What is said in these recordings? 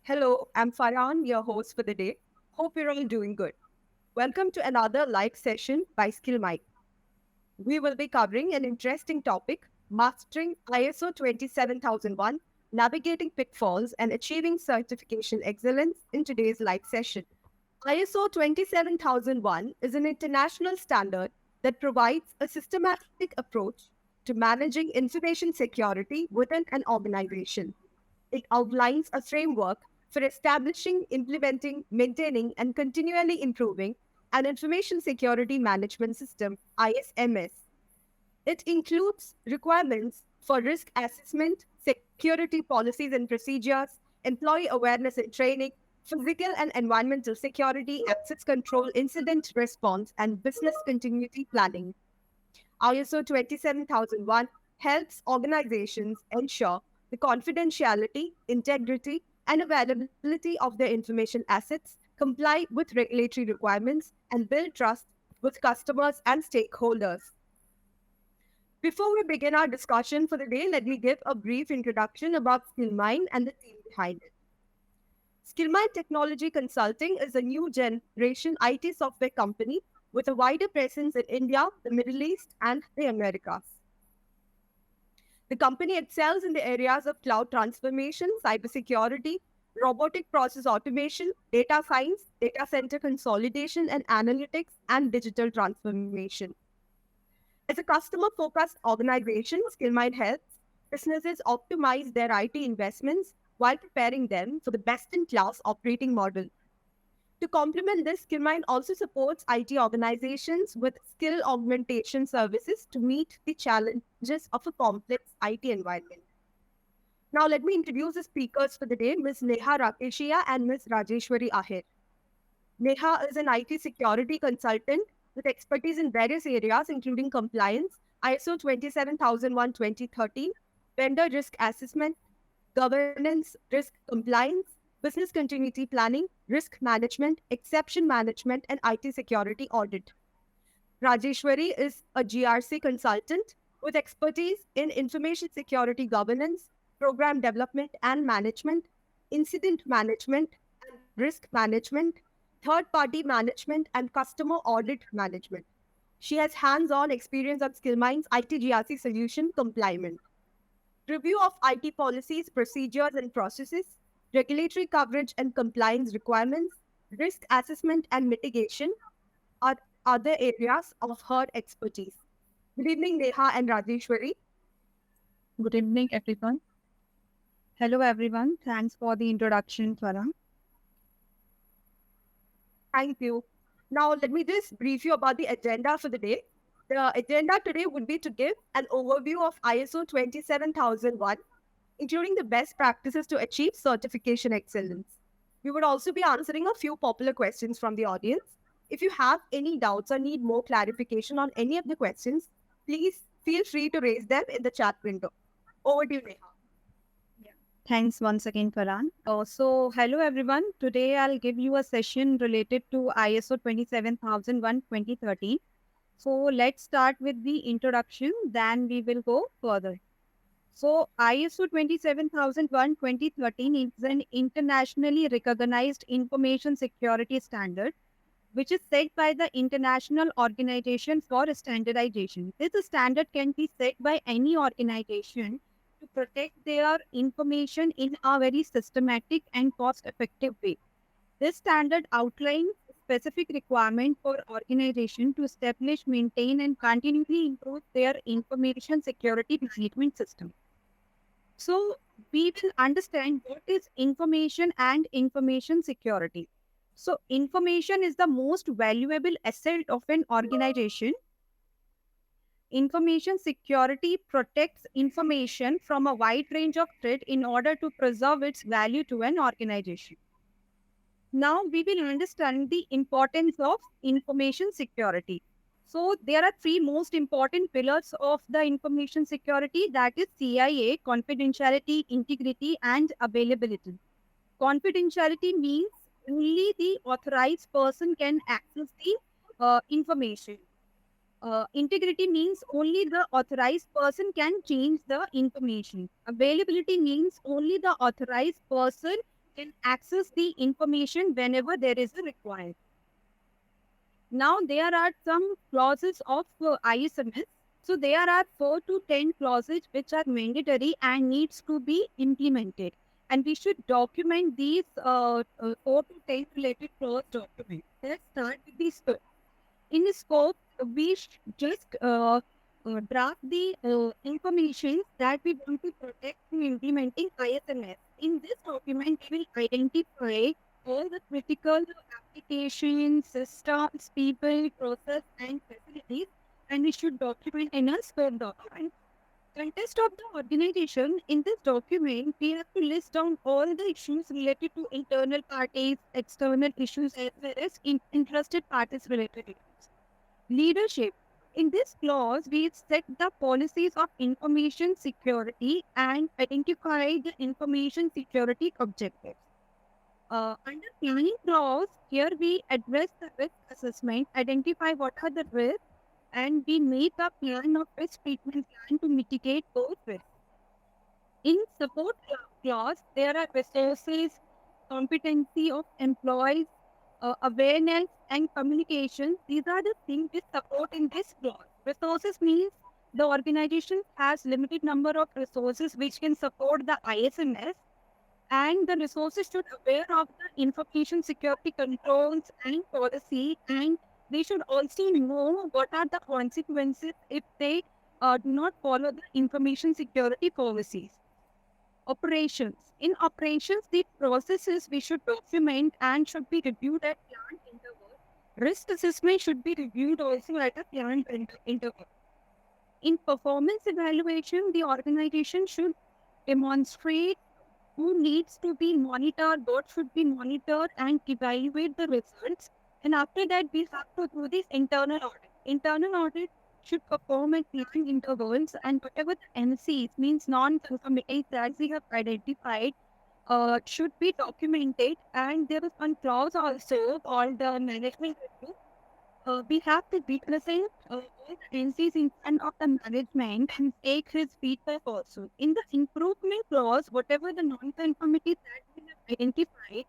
Hello, I'm Farhan, your host for the day. Hope you're all doing good. Welcome to another live session by Skillmine. We will be covering an interesting topic, mastering ISO 27001, navigating pitfalls and achieving certification excellence in today's live session. ISO 27001 is an international standard that provides a systematic approach to managing information security within an organization. It outlines a framework for establishing, implementing, maintaining, and continually improving an information security management system, ISMS. It includes requirements for risk assessment, security policies and procedures, employee awareness and training, physical and environmental security, access control, incident response, and business continuity planning. ISO 27001 helps organizations ensure the confidentiality, integrity, and availability of their information assets, comply with regulatory requirements, and build trust with customers and stakeholders. Before we begin our discussion for the day, let me give a brief introduction about Skillmine and the team behind it. Skillmine Technology Consulting is a new generation IT software company with a wider presence in India, the Middle East, and the Americas. The company excels in the areas of cloud transformation, cybersecurity, robotic process automation, data science, data center consolidation and analytics, and digital transformation. As a customer focused organization, Skillmine helps businesses optimize their IT investments while preparing them for the best in class operating model. To complement this, Skillmine also supports IT organizations with skill augmentation services to meet the challenges of a complex IT environment. Now, let me introduce the speakers for the day, Ms. Neha Rakeshiya and Ms. Rajeshwari Aher. Neha is an IT security consultant with expertise in various areas, including compliance, ISO 27001:2013, vendor risk assessment, governance, risk compliance, business continuity planning, risk management, exception management, and IT security audit. Rajeshwari is a GRC consultant with expertise in information security governance, program development and management, incident management and risk management, third party management, and customer audit management. She has hands on experience on Skillmine's IT GRC solution compliance. Review of IT policies, procedures, and processes, regulatory coverage and compliance requirements, risk assessment and mitigation are other areas of her expertise. Good evening, Neha and Rajeshwari. Good evening, everyone. Hello, everyone. Thanks for the introduction, Farah. Thank you. Now, let me just brief you about the agenda for the day. The agenda today would be to give an overview of ISO 27001, including the best practices to achieve certification excellence. We would also be answering a few popular questions from the audience. If you have any doubts or need more clarification on any of the questions, please feel free to raise them in the chat window. Over to you, Neha. Thanks once again, Farhan. Hello, everyone. Today, I'll give you a session related to ISO 27001 2013. So, let's start with the introduction, then we will go further. So, ISO 27001 2013 is an internationally recognized information security standard which is set by the International Organization for Standardization. This standard can be set by any organization to protect their information in a very systematic and cost-effective way. This standard outlines specific requirement for organization to establish, maintain, and continually improve their information security management system. So we will understand what is information and information security. So information is the most valuable asset of an organization. Information security protects information from a wide range of threats in order to preserve its value to an organization. Now we will understand the importance of information security. So there are three most important pillars of the information security, that is CIA, confidentiality, integrity, and availability. Confidentiality means only the authorized person can access the information. Integrity means only the authorized person can change the information. Availability means only the authorized person can access the information whenever there is a requirement. Now, there are some clauses of ISMS. So, there are 4 to 10 clauses which are mandatory and needs to be implemented. And we should document these 4 to 10 related clause documents. Let's start with the scope. In the scope, we just draft the information that we want to protect in implementing ISMS. In this document, we will identify all the critical applications, systems, people, process, and facilities, and we should document in a scope document. Context of the organization. In this document, we have to list down all the issues related to internal parties, external issues, as well as interested parties related issues. Leadership. In this clause, we set the policies of information security and identify the information security objectives. Under planning clause, here we address the risk assessment, identify what are the risks, and we make a plan of risk treatment plan to mitigate those risks. In support clause, there are resources, competency of employees, awareness, and communication. These are the things we support in this clause. Resources means the organization has limited number of resources which can support the ISMS, and the resources should aware of the information security controls and policy, and they should also know what are the consequences if they do not follow the information security policies. Operations. In operations, the processes we should document and should be reviewed at plant interval. Risk assessment should be reviewed also at a plant interval. In performance evaluation, the organization should demonstrate who needs to be monitored, what should be monitored, and evaluate the results. And after that, we have to do this internal audit. Internal audit should perform at planned intervals, and whatever the NCs, means non-conformities that we have identified, should be documented. And there is one clause also called the management review. We have to represent all the NCs in front of the management and take his feedback also. In the improvement clause, whatever the non-conformities that we have identified,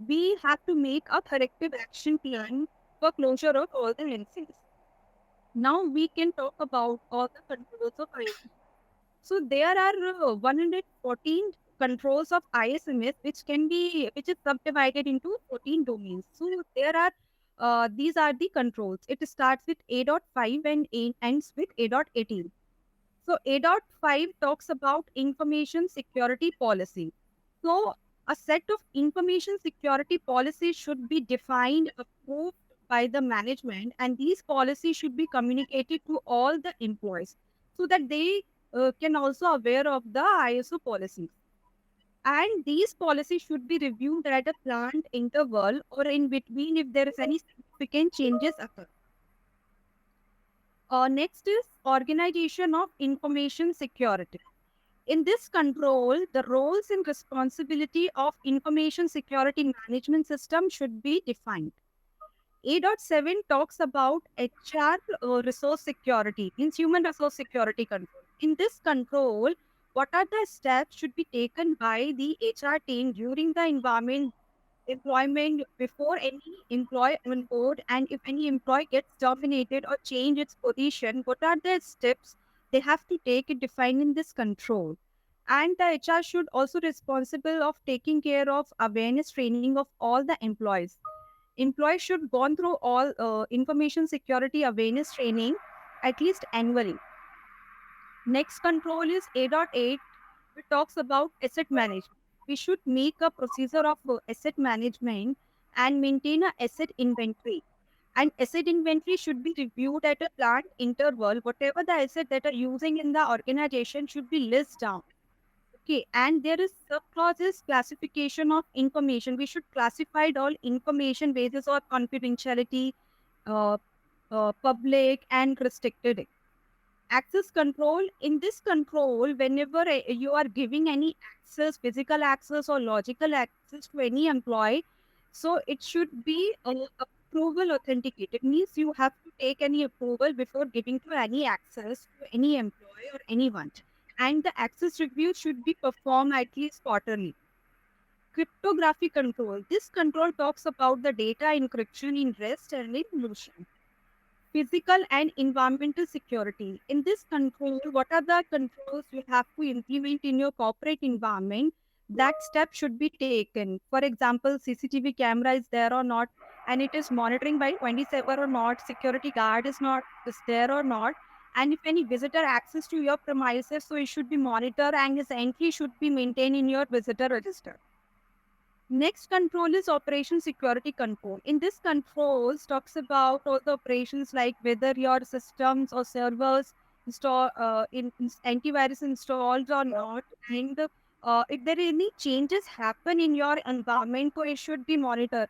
we have to make a corrective action plan for closure of all the NCs. Now we can talk about all the controls of ISMS. So there are 114 controls of ISMS, which is subdivided into 14 domains. So there are these are the controls. It starts with A.5 and ends with A.18. So A.5 talks about information security policy. So a set of information security policies should be defined, approved by the management, and these policies should be communicated to all the employees so that they can also aware of the ISO policies. And these policies should be reviewed at a planned interval or in between if there is any significant changes occur. Next is organization of information security. In this control, the roles and responsibility of information security management system should be defined. A.7 talks about HR resource security, means human resource security control. In this control, what are the steps should be taken by the HR team during the employment before any employee on board, and if any employee gets terminated or change its position, what are the steps they have to take it defined in this control. And the HR should also responsible of taking care of awareness training of all the employees. Employees should gone through all information security awareness training at least annually. Next control is A.8, which talks about asset management. We should make a procedure of asset management and maintain a asset inventory. And asset inventory should be reviewed at a planned interval. Whatever the asset that are using in the organization should be listed down. Okay, and there is subclauses classification of information. We should classify all information basis on confidentiality, uh, public and restricted. Access control. In this control, whenever you are giving any access, physical access or logical access to any employee, so it should be approval authenticated. Means you have to take any approval before giving to any access to any employee or anyone. And the access review should be performed at least quarterly. Cryptography control. This control talks about the data encryption in rest and in motion. Physical and environmental security. In this control, what are the controls you have to implement in your corporate environment? That step should be taken. For example, CCTV camera is there or not, and it is monitoring by 27 or not, security guard is there or not, and if any visitor access to your premises, so it should be monitored and his entry should be maintained in your visitor register. Next control is operation security control. In this controls talks about all the operations like whether your systems or servers in antivirus installed or not, and if there are any changes happen in your environment, so it should be monitored.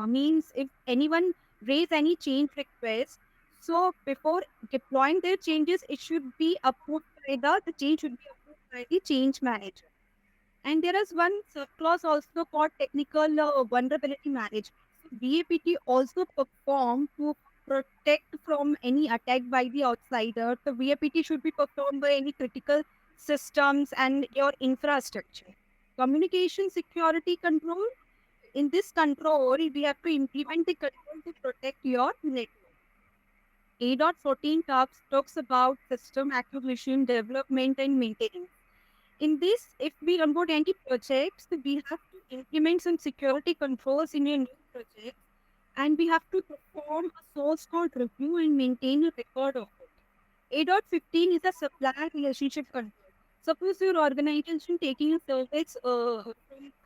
Means if anyone raise any change request, so before deploying their changes, it should be approved by the change should be approved by the change manager. And there is one subclause also called technical vulnerability management. So VAPT also performed to protect from any attack by the outsider. The VAPT should be performed by any critical systems and your infrastructure. Communication security control. In this control, we have to implement the control to protect your network. A.14 talks about system acquisition, development, and maintenance. In this, if we onboard any projects, we have to implement some security controls in a new project, and we have to perform a source code review and maintain a record of it. A.15 is a supplier relationship control. Suppose your organization taking a service from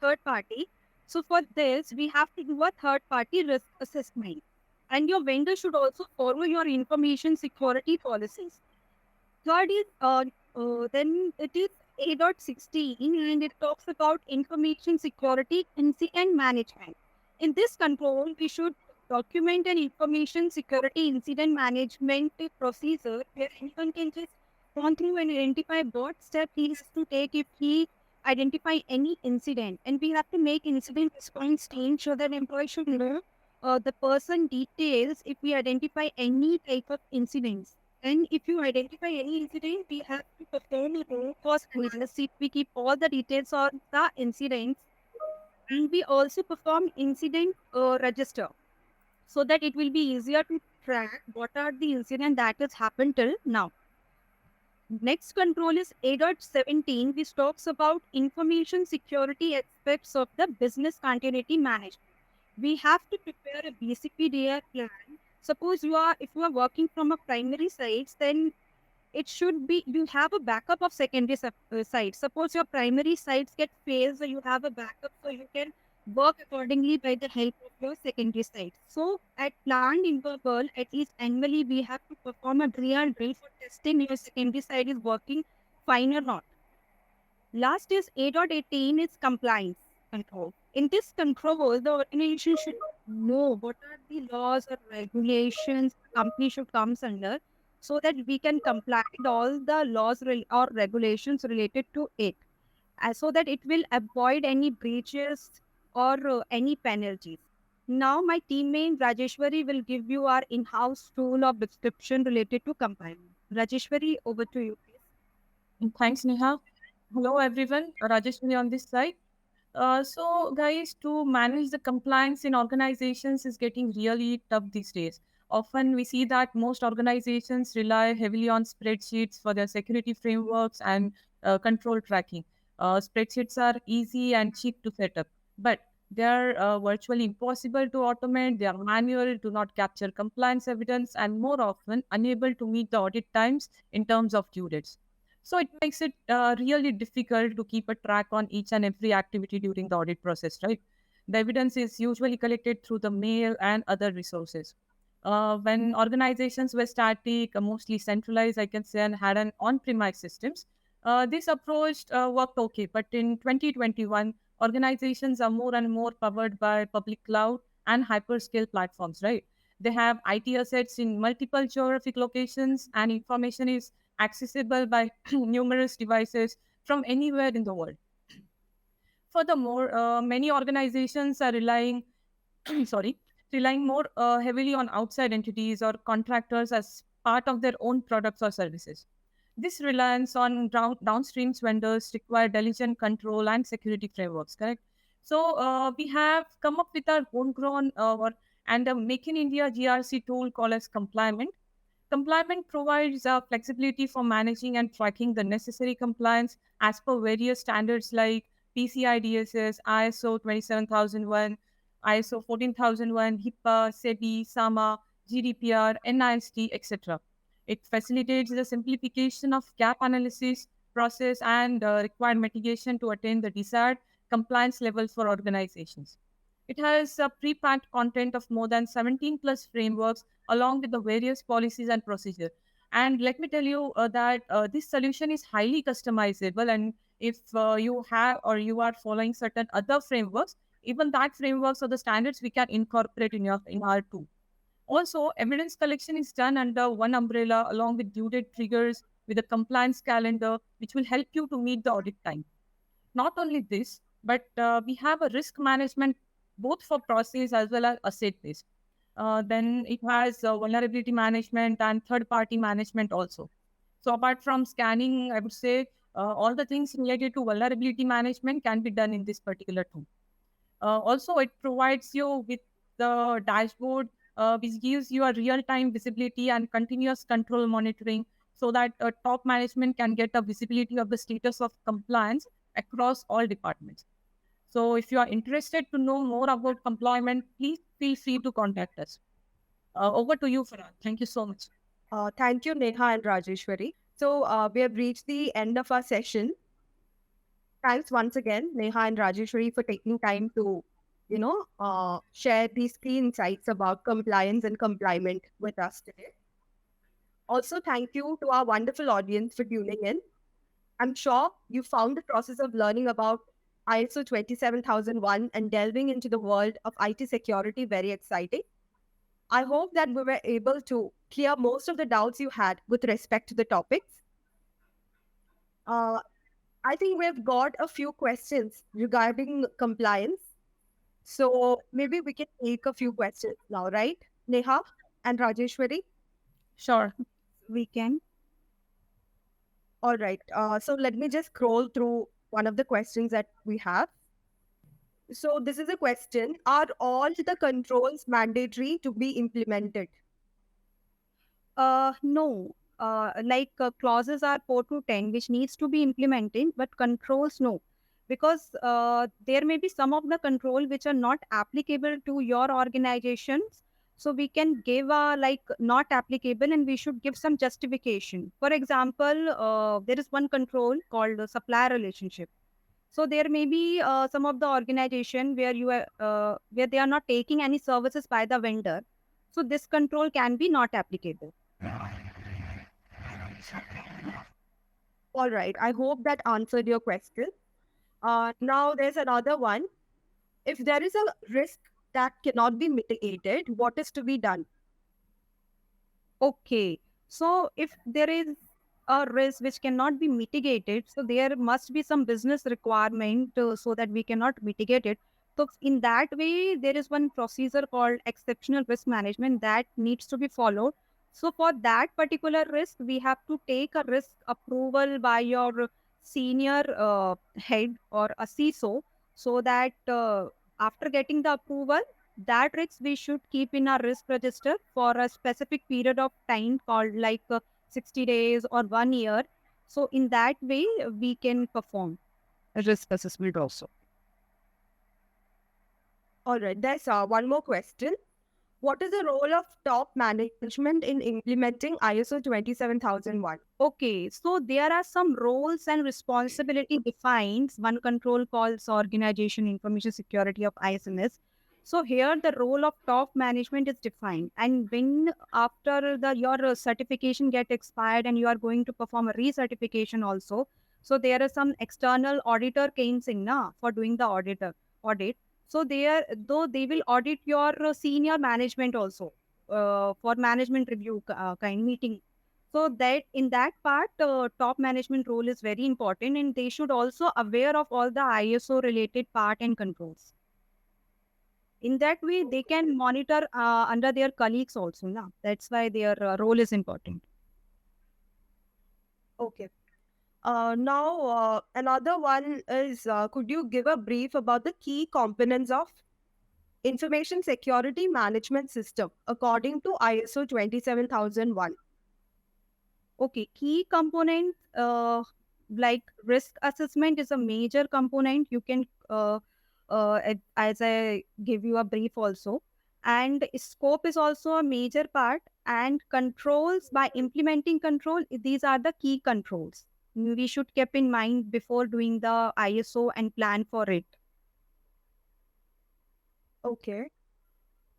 third party. So for this, we have to do a third party risk assessment. And your vendor should also follow your information security policies. Third is then it is A.16 and it talks about information security incident management. In this control, we should document an information security incident management procedure where anyone can just go through and identify what step he has to take if he identify any incident. And we have to make incident response team so that employees should know the person details if we identify any type of incidents. And if you identify any incident, we have to perform a root cause analysis. We keep all the details on the incidents, and we also perform incident register so that it will be easier to track what are the incidents that has happened till now. Next control is A.17, which talks about information security aspects of the business continuity management. We have to prepare a BCPDR plan. Suppose if you are working from a primary sites, then it should be you have a backup of secondary sites. Suppose your primary sites get failed, so you have a backup, so you can work accordingly by the help of your secondary sites. So at planned interval, at least annually, we have to perform a drill for testing your secondary site is working fine or not. Last is A.18 is compliance control. In this control, the organization should know what are the laws or regulations the company should comes under so that we can comply with all the laws or regulations related to it, so that it will avoid any breaches or any penalties. Now, my teammate Rajeshwari will give you our in-house tool of description related to compliance. Rajeshwari, over to you, please. Thanks, Neha. Hello, everyone. Rajeshwari on this side. So, guys, to manage the compliance in organizations is getting really tough these days. Often we see that most organizations rely heavily on spreadsheets for their security frameworks and control tracking. Spreadsheets are easy and cheap to set up, but they are virtually impossible to automate. They are manual, do not capture compliance evidence, and more often unable to meet the audit times in terms of due dates. So it makes it really difficult to keep a track on each and every activity during the audit process, right? The evidence is usually collected through the mail and other resources. When organizations were static, mostly centralized, I can say, and had an on-premise systems, this approach worked okay. But in 2021, organizations are more and more powered by public cloud and hyperscale platforms, right? They have IT assets in multiple geographic locations, and information is accessible by numerous devices from anywhere in the world. Furthermore, many organizations are sorry, relying more heavily on outside entities or contractors as part of their own products or services. This reliance on downstream vendors require diligent control and security frameworks, correct? So we have come up with our homegrown and a Make in India GRC tool called as Compliant. Compliant provides flexibility for managing and tracking the necessary compliance as per various standards like PCI DSS, ISO 27001, ISO 14001, HIPAA, SEBI, SAMA, GDPR, NIST, etc. It facilitates the simplification of gap analysis process and required mitigation to attain the desired compliance level for organizations. It has a pre-packed content of more than 17 plus frameworks along with the various policies and procedure. And let me tell you that this solution is highly customizable. And if you have or you are following certain other frameworks, even that frameworks or the standards we can incorporate in our tool. Also, evidence collection is done under one umbrella along with due date triggers with a compliance calendar, which will help you to meet the audit time. Not only this, but we have a risk management both for process as well as asset based. Then it has vulnerability management and third party management also. So apart from scanning, I would say all the things related to vulnerability management can be done in this particular tool. Also, it provides you with the dashboard, which gives you a real-time visibility and continuous control monitoring so that top management can get a visibility of the status of compliance across all departments. So if you are interested to know more about compliance, please feel free to contact us. Over to you, Farhan. Thank you so much. Thank you, Neha and Rajeshwari. So we have reached the end of our session. Thanks once again, Neha and Rajeshwari, for taking time to, share these key insights about compliance and compliance with us today. Also, thank you to our wonderful audience for tuning in. I'm sure you found the process of learning about ISO 27001 and delving into the world of IT security very exciting. I hope that we were able to clear most of the doubts you had with respect to the topics. Uh, I think we've got a few questions regarding compliance. So maybe we can take a few questions now, right? Neha and Rajeshwari? Sure. We can. All right. So let me just scroll through one of the questions that we have. So this is a question. Are all the controls mandatory to be implemented? No. Clauses are 4 to 10, which needs to be implemented, but controls no. Because there may be some of the control which are not applicable to your organizations. So we can give not applicable and we should give some justification. For example, there is one control called supplier relationship. So there may be some of the organization where where they are not taking any services by the vendor. So this control can be not applicable. All right. I hope that answered your question. Now there's another one. If there is a risk that cannot be mitigated, what is to be done? Okay. So if there is a risk which cannot be mitigated, so there must be some business requirement so that we cannot mitigate it. So in that way, there is one procedure called exceptional risk management that needs to be followed. So for that particular risk, we have to take a risk approval by your senior head or a CISO so that after getting the approval, that risk we should keep in our risk register for a specific period of time called 60 days or 1 year. So in that way we can perform a risk assessment also. All right. There's one more question. What is the role of top management in implementing ISO 27001? Okay, so there are some roles and responsibility defined. One control calls organization information security of ISMS. So here the role of top management is defined, and when after the your certification get expired and you are going to perform a recertification also, so there are some external auditor came in na for doing the audit. So there though they will audit your senior management also for management review kind meeting. So that in that part, top management role is very important, and they should also aware of all the ISO related part and controls. In that way, they can monitor under their colleagues also. Na? That's why their role is important. Okay. Now, another one is could you give a brief about the key components of Information Security Management System according to ISO 27001? Okay, key component like risk assessment is a major component. You can, as I give you a brief also, and scope is also a major part. And controls by implementing control, these are the key controls we should keep in mind before doing the ISO and plan for it. Okay.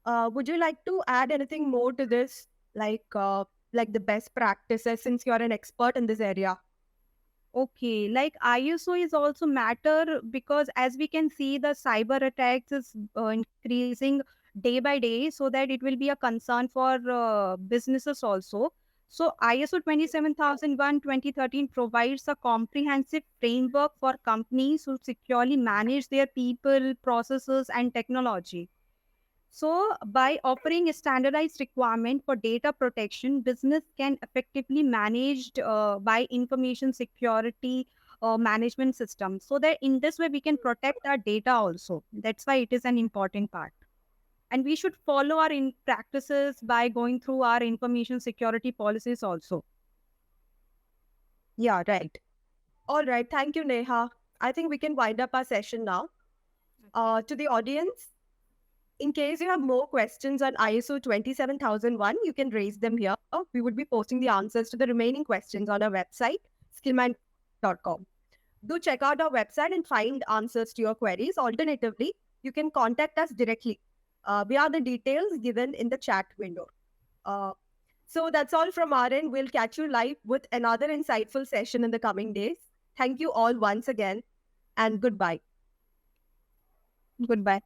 Would you like to add anything more to this, like the best practices, since you're an expert in this area? Okay, like ISO is also matter because as we can see, the cyber attacks is increasing day by day, so that it will be a concern for businesses also. So ISO 27001 2013 provides a comprehensive framework for companies to securely manage their people, processes, and technology. So, by offering a standardized requirement for data protection, business can effectively managed by information security management system. So that in this way we can protect our data also. That's why it is an important part. And we should follow our practices by going through our information security policies also. Yeah, right. All right. Thank you, Neha. I think we can wind up our session now. To the audience, in case you have more questions on ISO 27001, you can raise them here. We would be posting the answers to the remaining questions on our website, skillmine.com. Do check out our website and find answers to your queries. Alternatively, you can contact us directly via the details given in the chat window. Uh, so that's all from our end. We'll catch you live with another insightful session in the coming days. Thank you all once again, and goodbye. Goodbye.